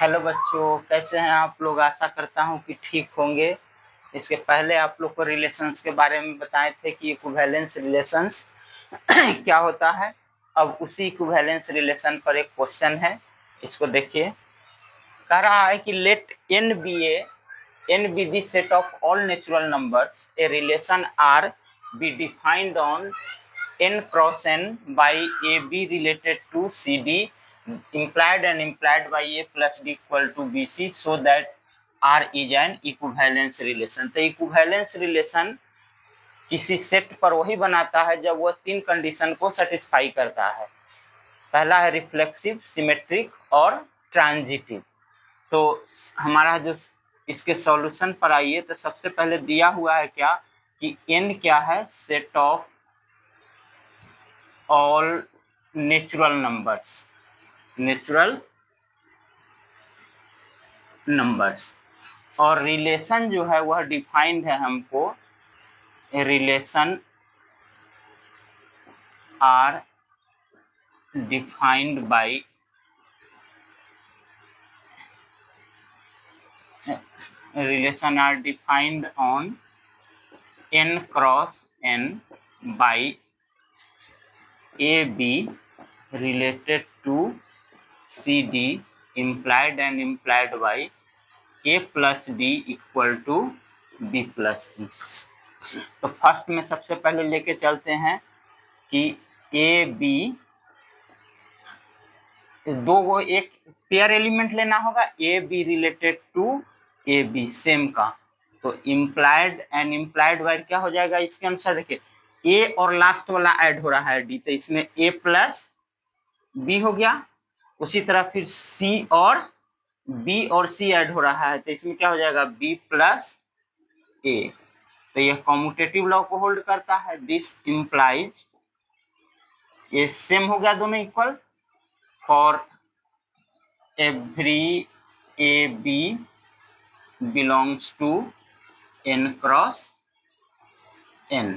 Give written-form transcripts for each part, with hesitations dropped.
Hello बच्चों, कैसे हैं आप लोग। आशा करता हूं कि ठीक होंगे। इसके पहले आप लोग को रिलेशंस के बारे में बताए थे कि इक्विवेलेंस रिलेशंस क्या होता है। अब उसी इक्विवेलेंस रिलेशन पर एक क्वेश्चन है, इसको देखिए। कह रहा है कि let n be the set of all natural numbers, a relation R be defined on n cross n by a b related to cd implied and implied by a plus d equal to bc so that r is an equivalence relation। तो equivalence relation किसी set पर वही बनाता है जब वह तीन condition को सेटिस्फाई करता है। पहला है रिफ्लेक्सिव, सिमेट्रिक और ट्रांजिटिव। तो हमारा जो इसके सॉल्यूशन पर आइए, तो सबसे पहले दिया हुआ है क्या कि n क्या है, set of all natural numbers और रिलेशन जो है वह डिफाइंड है हमको, relation R defined by on n cross n by A B related to CD implied and implied by A plus D equal to B plus C। तो first में सबसे पहले लेके चलते हैं कि ए बी दो एक पेयर एलिमेंट लेना होगा, A B related to A B same का। तो इम्प्लाइड एंड इम्प्लाइड बाय क्या हो जाएगा, इसके अनुसार देखिए ए और लास्ट वाला ऐड हो रहा है डी, तो इसमें ए प्लस बी हो गया। उसी तरह फिर सी और बी और सी ऐड हो रहा है, तो इसमें क्या हो जाएगा बी प्लस ए। तो यह कॉम्यूटेटिव लॉ को होल्ड करता है। दिस इंप्लाइज, ये सेम हो गया दोनों equal, for every A B belongs to n cross n,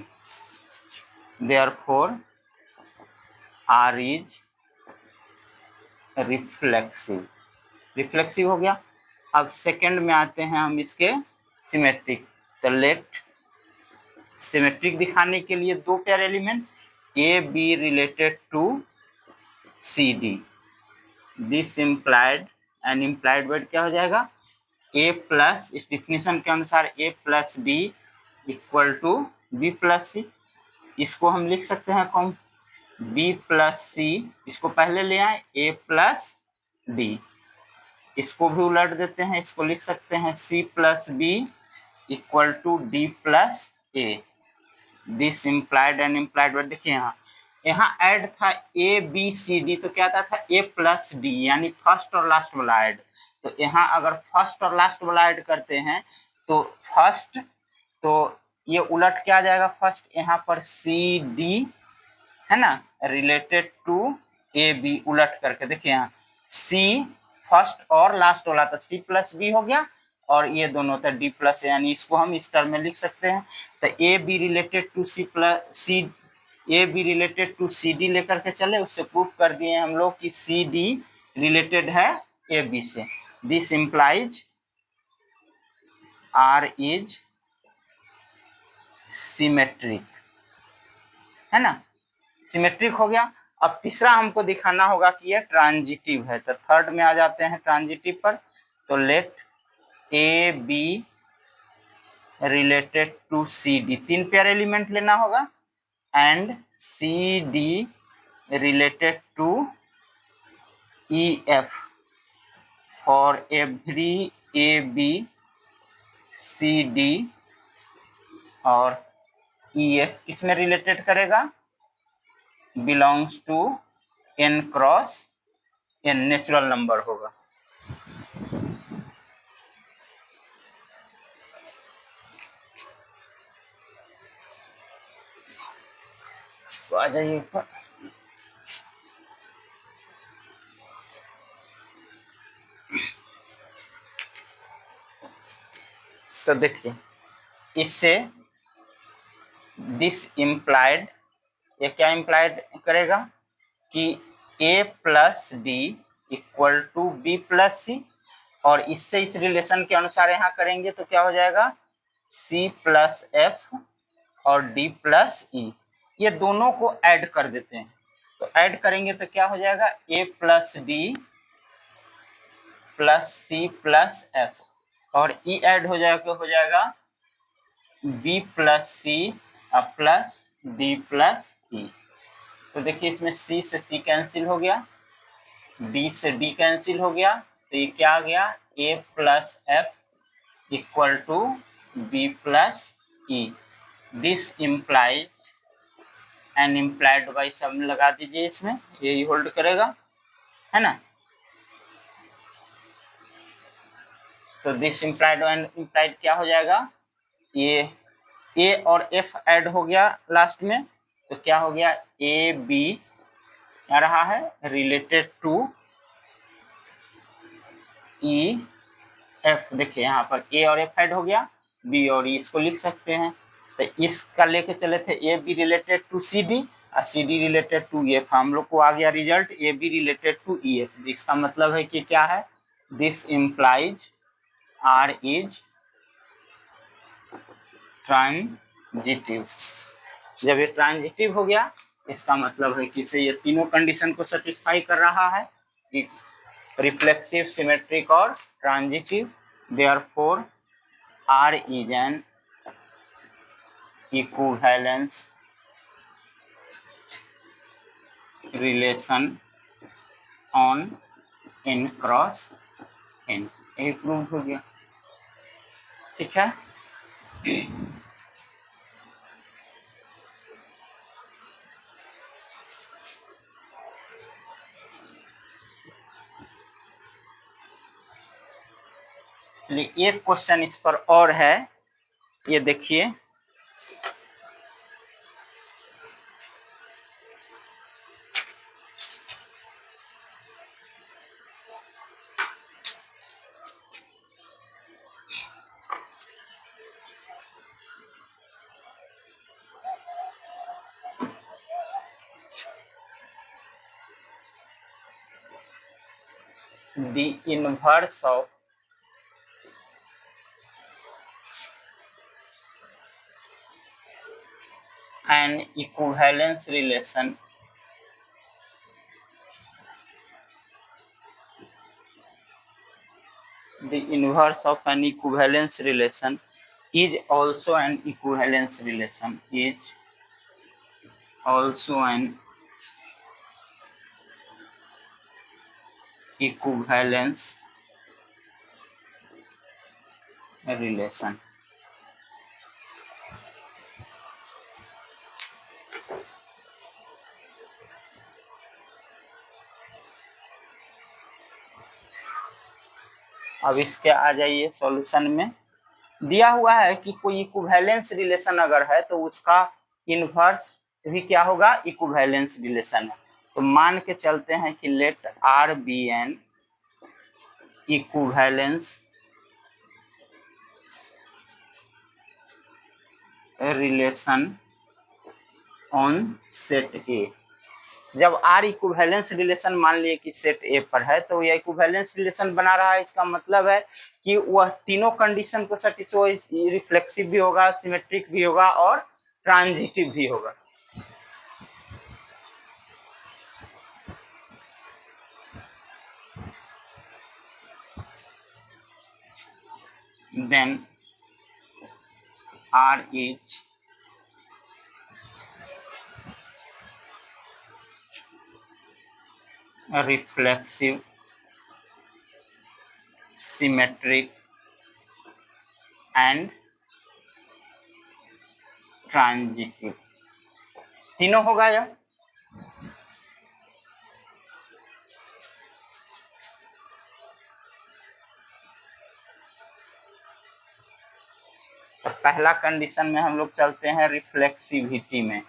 therefore R is reflexive हो गया। अब सेकंड में आते हैं हम इसके सिमेट्रिक। तो लेट सिमेट्रिक दिखाने के लिए दो pair element A B related to C D, this implied and implied word क्या हो जाएगा ए प्लस, इस डिफिनेशन के अनुसार A plus D equal to B plus C. इसको हम लिख सकते हैं कौन, बी प्लस सी, इसको पहले ले आए ए प्लस डी, इसको भी उलट देते हैं, इसको लिख सकते हैं C plus B equal to D plus A. This implied and implied word देखिए यहाँ ऐड था ए बी सी डी, तो क्या था ए प्लस डी, यानी फर्स्ट और लास्ट वाला ऐड। तो यहाँ अगर फर्स्ट और लास्ट वाला ऐड करते हैं तो फर्स्ट, तो ये उलट क्या आ जाएगा, फर्स्ट यहाँ पर सी डी है ना रिलेटेड टू ए बी, उलट करके देखिए यहाँ सी फर्स्ट और लास्ट वाला तो सी प्लस बी हो गया, और ये दोनों तो डी प्लस, यानी इसको हम इस टर्म में लिख सकते हैं। तो A B related to C plus C, A B related to C D लेकर के चले, उससे प्रूफ कर दिए हम लोग कि सी डी रिलेटेड है ए बी से। This implies R is symmetric, है ना, सिमेट्रिक हो गया। अब तीसरा हमको दिखाना होगा कि यह ट्रांजिटिव है, तो थर्ड में आ जाते हैं ट्रांजिटिव पर। तो let A B related to C D, तीन पेयर एलिमेंट लेना होगा, and C D related to E F, for every A B C D और ई एफ किसमें रिलेटेड करेगा, belongs to n cross n, natural number होगा। तो आ जाइए ऊपर। तो देखिए इससे दिस इम्प्लाइड, ये क्या इम्प्लाइड करेगा कि a plus D equal to B plus C, और इससे इस रिलेशन के अनुसार यहाँ करेंगे तो क्या हो जाएगा, C प्लस एफ और D प्लस ई, ये दोनों को ऐड कर देते हैं। तो ऐड करेंगे तो क्या हो जाएगा, A plus D plus C plus F, और E ऐड हो जाएगा B plus C plus D plus E. तो देखिए इसमें C से C कैंसिल हो गया, D से D कैंसिल हो गया, तो ये क्या आ गया, A plus F equal to B plus E. This implies and implied by सब लगा दीजिए, इसमें यही होल्ड करेगा, है ना। तो दिस इम्प्लाइड एंड इम्प्लाइड क्या हो जाएगा, ये A और F ऐड हो गया लास्ट में, तो क्या हो गया, ए बी आ रहा है रिलेटेड टू ई एफ। देखिए यहाँ पर ए और एफ ऐड हो गया, बी और ई इसको लिख सकते हैं। तो इसका लेके चले थे A B related to C D और C D related to E F, हम लोग को आ गया result A B related to E F. इसका मतलब है कि क्या है, this implies R is transitive. जब ये ट्रांजिटिव हो गया, इसका मतलब है कि इसे ये तीनों कंडीशन को सेटिस्फाई कर रहा है, कि रिफ्लेक्सिव, सिमेट्रिक और transitive. Therefore R is an equivalence relation on n cross n। यही प्रूव हो गया, ठीक है। एक क्वेश्चन इस पर और है, ये देखिए, the inverse of an equivalence relation the inverse of an equivalence relation is also an equivalence relation, is also an equivalence relation। अब इसके आ जाइए सॉल्यूशन में। दिया हुआ है कि कोई इक्विवेलेंस रिलेशन अगर है तो उसका इनवर्स भी क्या होगा, इक्विवेलेंस रिलेशन है। तो मान के चलते हैं कि let R be an equivalence relation on set A. जब आर इक्विवेलेंस रिलेशन मान लिए कि सेट ए पर है, तो यह इक्विवेलेंस रिलेशन बना रहा है। इसका मतलब है कि वह तीनों कंडीशन को सेटिस्फाई, रिफ्लेक्सिव भी होगा, सिमेट्रिक भी होगा और ट्रांजिटिव भी होगा। Then R is reflexive, symmetric and transitive. तीनों होगा यह। तो पहला कंडीशन में हम लोग चलते हैं रिफ्लेक्सिविटी में।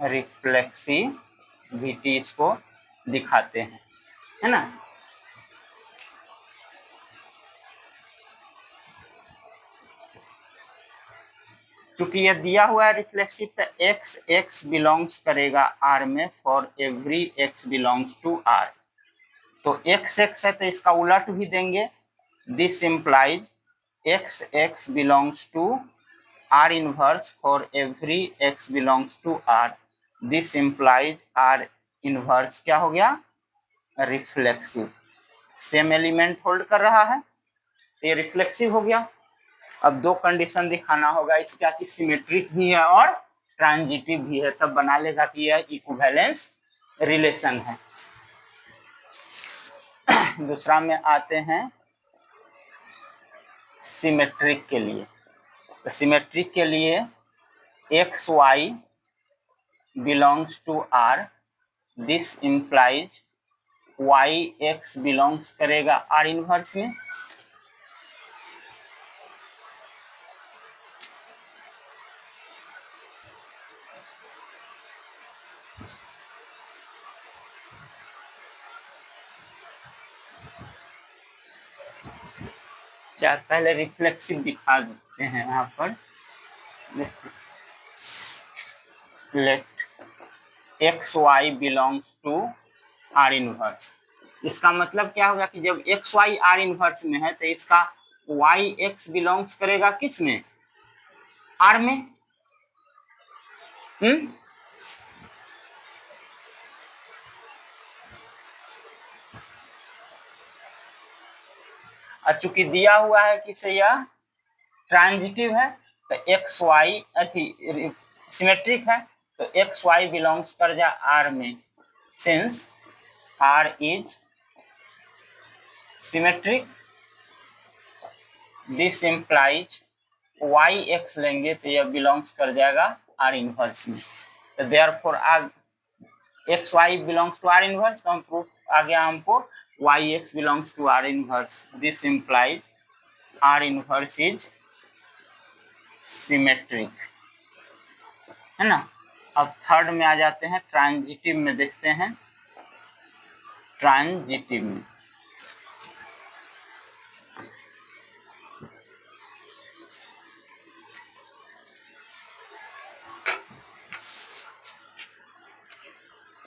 रिफ्लेक्सिविटी इसको दिखाते हैं, है ना। क्योंकि ये दिया हुआ है रिफ्लेक्सिव, तो एक्स एक्स बिलोंग्स करेगा आर में for every X belongs to R. तो एक्स एक्स है तो इसका उलट भी देंगे, this implies X X belongs to R inverse for every X belongs to R, this implies R inverse क्या हो गया, रिफ्लेक्सिव, सेम एलिमेंट होल्ड कर रहा है तो ये रिफ्लेक्सिव हो गया। अब दो कंडीशन दिखाना होगा इसका कि सिमेट्रिक भी है और ट्रांजिटिव भी है, तब बना लेगा कि यह इक्विवेलेंस रिलेशन है। दूसरा में आते हैं सिमेट्रिक के लिए। तो सिमेट्रिक के लिए X Y belongs to R, this implies Y X belongs करेगा आर इनवर्स में। पहले रिफ्लेक्सिव दिखा देते हैं यहाँ पर, let X Y belongs to R inverse. इसका मतलब क्या होगा कि जब एक्स वाई आर इनवर्स में है तो इसका वाई एक्स बिलोंग्स करेगा किस में, आर में। चूंकि दिया हुआ है कि से यह ट्रांजिटिव है तो एक्स वाई सिमेट्रिक है तो एक्स वाई बिलोंग्स कर जा आर में, since R is symmetric, this implies Y X लेंगे तो यह बिलोंग्स कर जाएगा आर इनवर्स में। तो therefore X Y belongs to R inverse, तो हम प्रूफ आ गया हमको Y X belongs to R inverse, this implies R inverse is symmetric, है ना। अब थर्ड में आ जाते हैं, ट्रांजिटिव में देखते हैं। ट्रांजिटिव में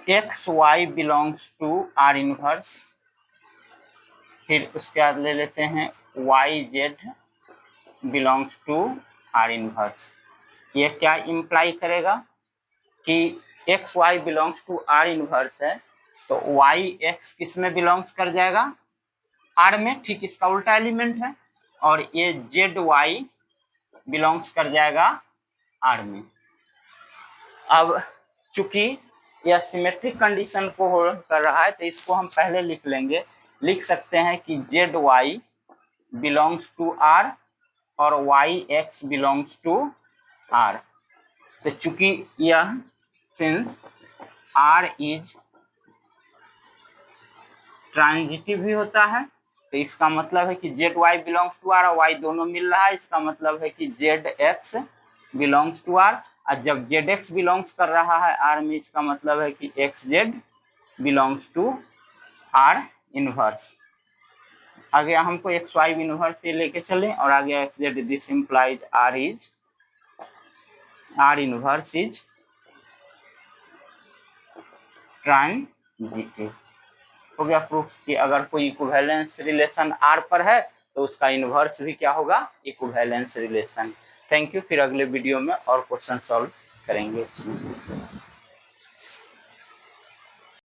X Y belongs to R inverse, फिर उसके बाद ले लेते हैं Y Z belongs to R inverse. ये क्या इम्प्लाई करेगा कि X Y belongs to R inverse है तो वाई एक्स किस में बिलोंग्स कर जाएगा, आर में, ठीक इसका उल्टा एलिमेंट है। और ये जेड वाई बिलोंग्स कर जाएगा आर में। अब चूंकि यह सिमेट्रिक कंडीशन को होल्ड कर रहा है तो इसको हम पहले लिख लेंगे, लिख सकते हैं कि Z Y belongs to R और Y X belongs to R. तो चूंकि यह सिंस आर इज ट्रांजिटिव भी होता है तो इसका मतलब है कि Z Y belongs to R और वाई दोनों मिल रहा है, इसका मतलब है कि Z X belongs to R. और जब जेड एक्स बिलोंग्स कर रहा है आर में, इसका मतलब है कि X Z belongs to R inverse. आगे हमको एक्स वाई इनवर्स ये लेके चले और आगे x Z, this implies R inverse is transitive. हो गया प्रूफ कि अगर कोई इक्विवेलेंस रिलेशन आर पर है तो उसका इनवर्स भी क्या होगा, इक्विवेलेंस रिलेशन। थैंक यू, फिर अगले वीडियो में और क्वेश्चन सॉल्व करेंगे।